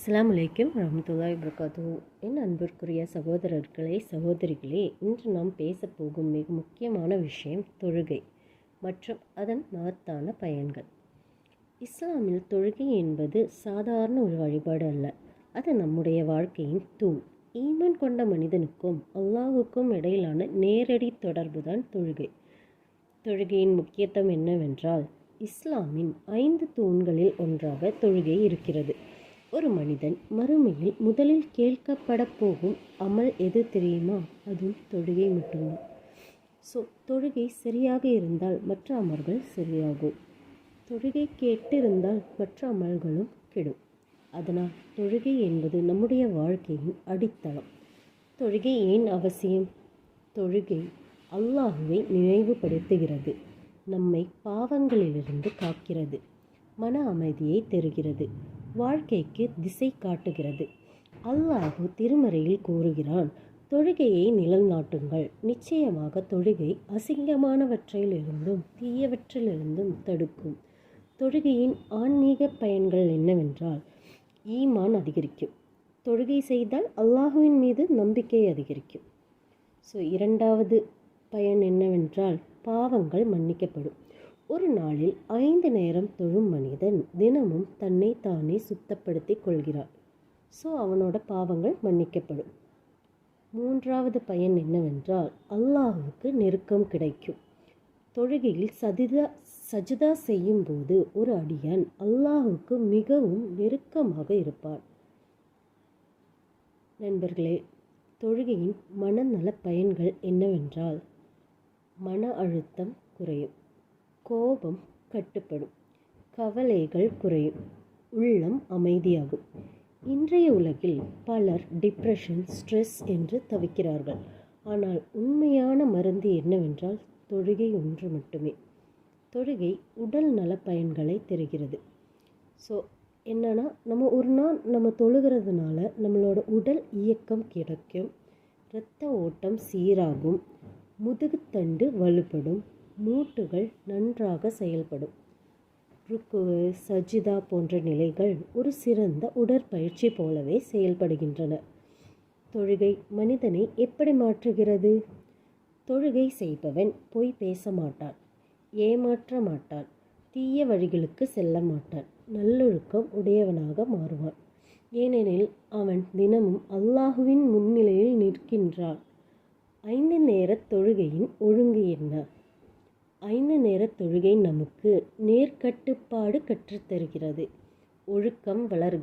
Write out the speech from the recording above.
அஸ்ஸலாமு அலைக்கும் வரஹ்மத்துல்லாஹி வபரகாத்துஹு. என் அன்பிற்குரிய சகோதரர்களே சகோதரிகளே, இன்று நாம் பேசப்போகும் மிக முக்கியமான விஷயம் தொழுகை மற்றும் அதன் மகத்தான பயன்கள். இஸ்லாமில் தொழுகை என்பது சாதாரண ஒரு வழிபாடு அல்ல, அது நம்முடைய வாழ்க்கையின் தூண். ஈமான் கொண்ட மனிதனுக்கும் அல்லாஹுக்கும் இடையிலான நேரடி தொடர்புதான் தொழுகை. தொழுகையின் முக்கியத்துவம் என்னவென்றால், இஸ்லாமின் 5 தூண்களில் ஒன்றாக தொழுகை இருக்கிறது. ஒரு மனிதன் மறுமையில் முதலில் கேட்கப்பட போகும் அமல் எது தெரியுமா? அதுவும் தொழுகை மட்டும்தான். தொழுகை சரியாக இருந்தால் மற்ற அமல்கள் சரியாகும். தொழுகை கெட்டிருந்தால் மற்ற அமல்களும் கெடும். அதனால் தொழுகை என்பது நம்முடைய வாழ்க்கையின் அடித்தளம். தொழுகை ஏன் அவசியம்? தொழுகை அல்லாஹுவை நினைவுபடுத்துகிறது, நம்மை பாவங்களிலிருந்து காக்கிறது, மன அமைதியை தருகிறது, வாழ்க்கைக்கு திசை காட்டுகிறது. அல்லாஹு திருமறையில் கூறுகிறான், தொழுகையை நிலைநாட்டுங்கள். நிச்சயமாக தொழுகை அசிங்கமானவற்றிலிருந்தும் தீயவற்றிலிருந்தும் தடுக்கும். தொழுகையின் ஆன்மீக பயன்கள் என்னவென்றால், ஈமான் அதிகரிக்கும். தொழுகை செய்தால் அல்லாஹுவின் மீது நம்பிக்கை அதிகரிக்கும். இரண்டாவது பயன் என்னவென்றால், பாவங்கள் மன்னிக்கப்படும். ஒரு நாளில் 5 நேரம் தொழும் மனிதன் தினமும் தன்னை தானே சுத்தப்படுத்தி கொள்கிறார். அவனோட பாவங்கள் மன்னிக்கப்படும். மூன்றாவது பயன் என்னவென்றால், அல்லாஹுவுக்கு நெருக்கம் கிடைக்கும். தொழுகையில் சஜிதா செய்யும் போது ஒரு அடியான் அல்லாஹுவுக்கு மிகவும் நெருக்கமாக இருப்பார். நண்பர்களே, தொழுகையின் மனநல பயன்கள் என்னவென்றால், மன அழுத்தம் குறையும், கோபம் கட்டுப்படும், கவலைகள் குறையும், உள்ளம் அமைதியாகும். இன்றைய உலகில் பலர் டிப்ரெஷன், ஸ்ட்ரெஸ் என்று தவிக்கிறார்கள். ஆனால் உண்மையான மருந்து என்னவென்றால் தொழுகை ஒன்று மட்டுமே. தொழுகை உடல் நல பயன்களை தருகிறது. என்னன்னா, ஒரு நாள் நம்ம தொழுகிறதுனால நம்மளோட உடல் இயக்கம் கிடைக்கும், இரத்த ஓட்டம் சீராகும், முதுகுத்தண்டு வலுப்படும், மூட்டுகள் நன்றாக செயல்படும். ருக்கு, சஜிதா போன்ற நிலைகள் ஒரு சிறந்த உடற்பயிற்சி போலவே செயல்படுகின்றன. தொழுகை மனிதனை எப்படி மாற்றுகிறது? தொழுகை செய்பவன் பொய் பேச மாட்டான், ஏமாற்ற மாட்டான், தீய வழிகளுக்கு செல்ல மாட்டான், நல்லொழுக்கம் உடையவனாக மாறுவான். ஏனெனில் அவன் தினமும் அல்லாஹுவின் முன்னிலையில் நிற்கின்றான். 5 நேர தொழுகையின் ஒழுங்கு என்ன? 5 நேர தொழுகை நமக்கு நேர்கட்டுப்பாடு கற்றுத்தருகிறது, ஒழுக்கம் வளர்கிறது,